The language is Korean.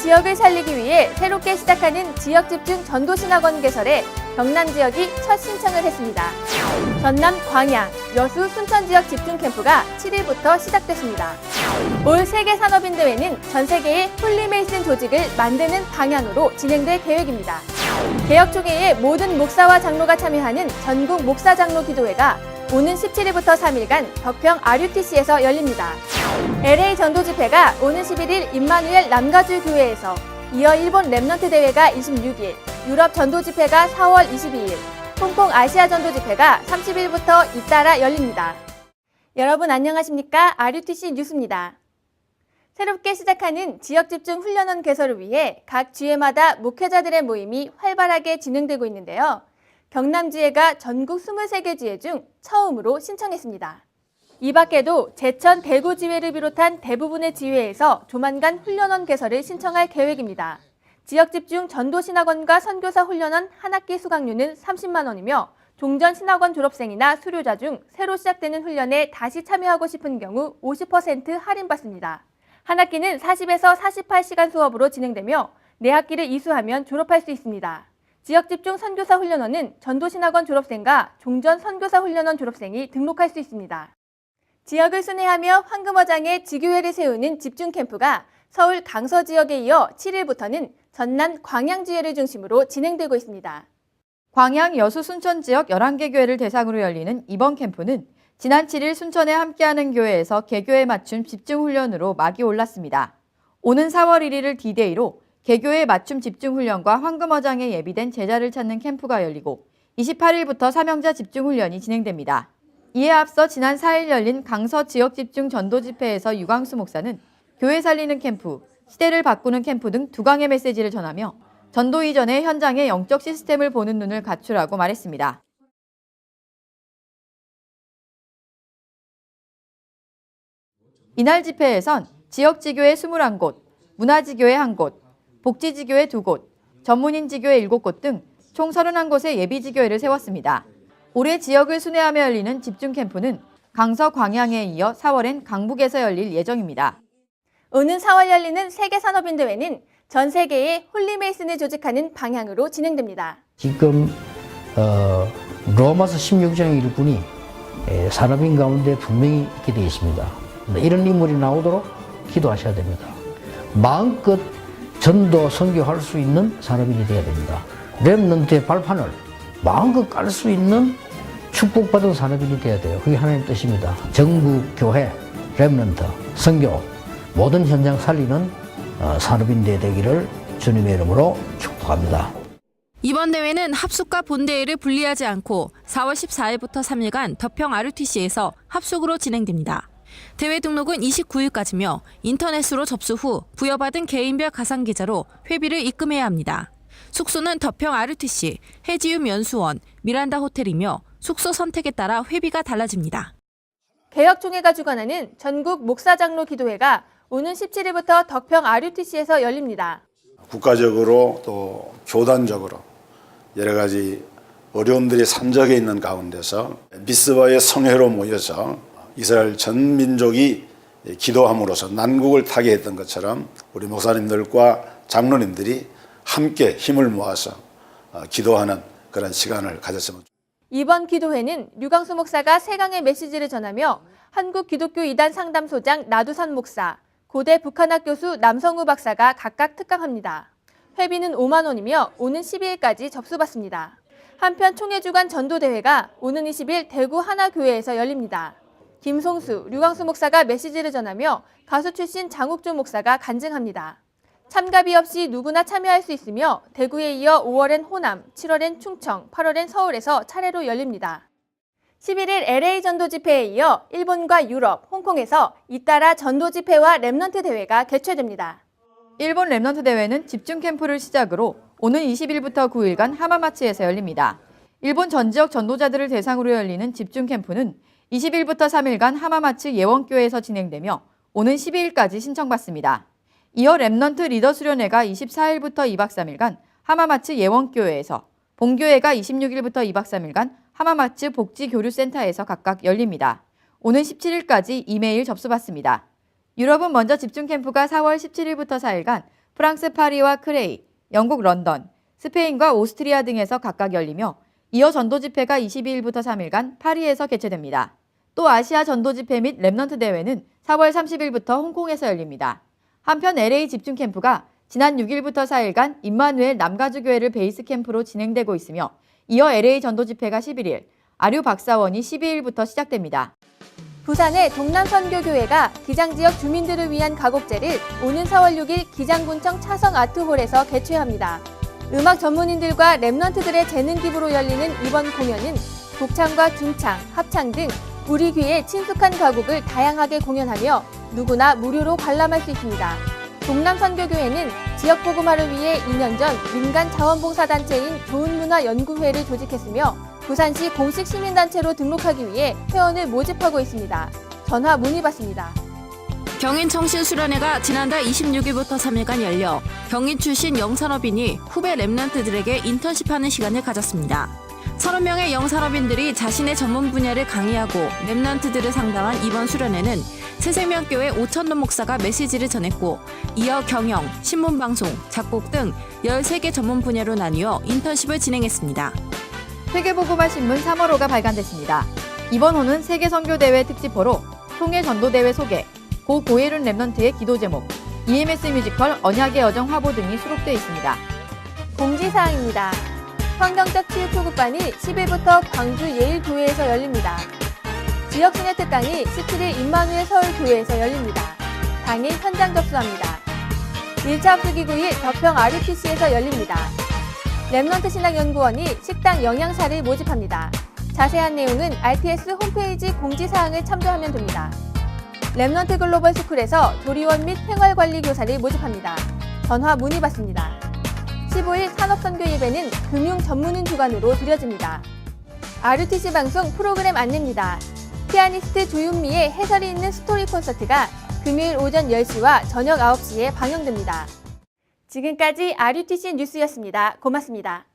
지역을 살리기 위해 새롭게 시작하는 지역집중 전도신학원 개설에 경남 지역이 첫 신청을 했습니다. 전남 광양, 여수, 순천 지역 집중 캠프가 7일부터 시작됐습니다. 올 세계산업인대회는 전 세계의 홀리메이슨 조직을 만드는 방향으로 진행될 계획입니다. 개혁총회에 모든 목사와 장로가 참여하는 전국 목사장로 기도회가 오는 17일부터 3일간 덕평 RUTC에서 열립니다. LA 전도집회가 오는 11일 임마누엘 남가주 교회에서, 이어 일본 랩넌트 대회가 26일, 유럽 전도집회가 4월 22일, 홍콩 아시아 전도집회가 30일부터 잇따라 열립니다. 여러분 안녕하십니까? RUTC 뉴스입니다. 새롭게 시작하는 지역집중 훈련원 개설을 위해 각 지회마다 목회자들의 모임이 활발하게 진행되고 있는데요. 경남지회가 전국 23개 지회 중 처음으로 신청했습니다. 이 밖에도 제천 대구지회를 비롯한 대부분의 지회에서 조만간 훈련원 개설을 신청할 계획입니다. 지역집중 전도신학원과 선교사 훈련원 한 학기 수강료는 30만 원이며 종전신학원 졸업생이나 수료자 중 새로 시작되는 훈련에 다시 참여하고 싶은 경우 50% 할인받습니다. 한 학기는 40에서 48시간 수업으로 진행되며 4학기를 이수하면 졸업할 수 있습니다. 지역집중 선교사 훈련원은 전도신학원 졸업생과 종전 선교사 훈련원 졸업생이 등록할 수 있습니다. 지역을 순회하며 황금어장에 지교회를 세우는 집중캠프가 서울 강서 지역에 이어 7일부터는 전남 광양지회를 중심으로 진행되고 있습니다. 광양, 여수, 순천 지역 11개 교회를 대상으로 열리는 이번 캠프는 지난 7일 순천에 함께하는 교회에서 개교에 맞춤 집중훈련으로 막이 올랐습니다. 오는 4월 1일을 D-Day로 개교에 맞춤 집중훈련과 황금어장에 예비된 제자를 찾는 캠프가 열리고 28일부터 사명자 집중훈련이 진행됩니다. 이에 앞서 지난 4일 열린 강서 지역집중 전도집회에서 유광수 목사는 교회 살리는 캠프, 시대를 바꾸는 캠프 등 두 강의 메시지를 전하며 전도 이전에 현장의 영적 시스템을 보는 눈을 갖추라고 말했습니다. 이날 집회에선 지역지교회 21곳, 문화지교회 1곳, 복지지교회 2곳, 전문인지교회 7곳 등 총 31곳의 예비지교회를 세웠습니다. 올해 지역을 순회하며 열리는 집중캠프는 강서 광양에 이어 4월엔 강북에서 열릴 예정입니다. 오는 4월 열리는 세계산업인대회는 전 세계의 홀리메이슨을 조직하는 방향으로 진행됩니다. 지금 로마서 16장 일꾼이 산업인 가운데 분명히 있게 되어 있습니다. 이런 인물이 나오도록 기도하셔야 됩니다. 마음껏 전도 선교할 수 있는 산업인이 되어야 됩니다. 렘넌트의 발판을 마음껏 깔 수 있는 축복받은 산업인이 되어야 돼요. 그게 하나님 뜻입니다. 정부, 교회, 렘넌트, 선교 모든 현장 살리는 산업인 되기를 주님의 이름으로 축복합니다. 이번 대회는 합숙과 본대회를 분리하지 않고 4월 14일부터 3일간 덕평 RUTC에서 합숙으로 진행됩니다. 대회 등록은 29일까지며 인터넷으로 접수 후 부여받은 개인별 가상계좌로 회비를 입금해야 합니다. 숙소는 덕평 RUTC, 해지움 연수원, 미란다 호텔이며 숙소 선택에 따라 회비가 달라집니다. 개혁총회가 주관하는 전국 목사장로 기도회가 오는 17일부터 덕평 RUTC에서 열립니다. 국가적으로 또 교단적으로 여러 가지 어려움들이 산적해 있는 가운데서 미스바의 성회로 모여서 이스라엘 전 민족이 기도함으로써 난국을 타게 했던 것처럼 우리 목사님들과 장로님들이 함께 힘을 모아서 기도하는 그런 시간을 가졌으면 좋겠습니다. 이번 기도회는 류광수 목사가 3강의 메시지를 전하며 한국기독교 이단 상담소장 나두산 목사, 고대 북한학 교수 남성우 박사가 각각 특강합니다. 회비는 5만 원이며 오는 12일까지 접수받습니다. 한편 총회 주관 전도대회가 오는 20일 대구 하나교회에서 열립니다. 김송수, 류광수 목사가 메시지를 전하며 가수 출신 장욱주 목사가 간증합니다. 참가비 없이 누구나 참여할 수 있으며 대구에 이어 5월엔 호남, 7월엔 충청, 8월엔 서울에서 차례로 열립니다. 11일 LA 전도집회에 이어 일본과 유럽, 홍콩에서 잇따라 전도집회와 랩넌트 대회가 개최됩니다. 일본 랩넌트 대회는 집중 캠프를 시작으로 오는 20일부터 9일간 하마마츠에서 열립니다. 일본 전 지역 전도자들을 대상으로 열리는 집중 캠프는 20일부터 3일간 하마마츠 예원교회에서 진행되며 오는 12일까지 신청받습니다. 이어 랩넌트 리더 수련회가 24일부터 2박 3일간 하마마츠 예원교회에서, 본교회가 26일부터 2박 3일간 하마마츠 복지교류센터에서 각각 열립니다. 오는 17일까지 이메일 접수받습니다. 유럽은 먼저 집중캠프가 4월 17일부터 4일간 프랑스 파리와 크레이, 영국 런던, 스페인과 오스트리아 등에서 각각 열리며 이어 전도 집회가 22일부터 3일간 파리에서 개최됩니다. 또 아시아 전도 집회 및 랩넌트 대회는 4월 30일부터 홍콩에서 열립니다. 한편 LA 집중 캠프가 지난 6일부터 4일간 임마누엘 남가주교회를 베이스 캠프로 진행되고 있으며 이어 LA 전도 집회가 11일, 아류 박사원이 12일부터 시작됩니다. 부산의 동남선교교회가 기장지역 주민들을 위한 가곡제를 오는 4월 6일 기장군청 차성 아트홀에서 개최합니다. 음악 전문인들과 랩넌트들의 재능 기부로 열리는 이번 공연은 독창과 중창, 합창 등 우리 귀에 친숙한 가곡을 다양하게 공연하며 누구나 무료로 관람할 수 있습니다. 동남선교교회는 지역 복음화를 위해 2년 전 민간 자원봉사단체인 좋은문화연구회를 조직했으며 부산시 공식 시민단체로 등록하기 위해 회원을 모집하고 있습니다. 전화 문의받습니다. 경인 청신수련회가 지난달 26일부터 3일간 열려 경인 출신 영산업인이 후배 랩런트들에게 인턴십하는 시간을 가졌습니다. 30명의 영산업인들이 자신의 전문 분야를 강의하고 랩런트들을 상담한 이번 수련회는 새생명교회 오천론 목사가 메시지를 전했고 이어 경영, 신문방송, 작곡 등 13개 전문 분야로 나뉘어 인턴십을 진행했습니다. 세계복음화 신문 3월호가 발간됐습니다. 이번 호는 세계선교대회 특집호로 통일전도대회 소개, 고 고혜륜 랩넌트의 기도 제목, EMS 뮤지컬 언약의 여정 화보 등이 수록되어 있습니다. 공지사항입니다. 환경적 치유 초급반이 10일부터 광주 예일교회에서 열립니다. 지역순회 특강이 17일 임마누엘 서울교회에서 열립니다. 당일 현장 접수합니다. 1차 합숙이 9일 덕평 RUTC에서 열립니다. 랩넌트 신학연구원이 식당 영양사를 모집합니다. 자세한 내용은 RTS 홈페이지 공지사항을 참조하면 됩니다. 랩넌트 글로벌 스쿨에서 조리원 및 생활관리 교사를 모집합니다. 전화 문의받습니다. 15일 산업선교 예배는 금융 전문인 주관으로 드려집니다. RUTC 방송 프로그램 안내입니다. 피아니스트 조윤미의 해설이 있는 스토리 콘서트가 금요일 오전 10시와 저녁 9시에 방영됩니다. 지금까지 RUTC 뉴스였습니다. 고맙습니다.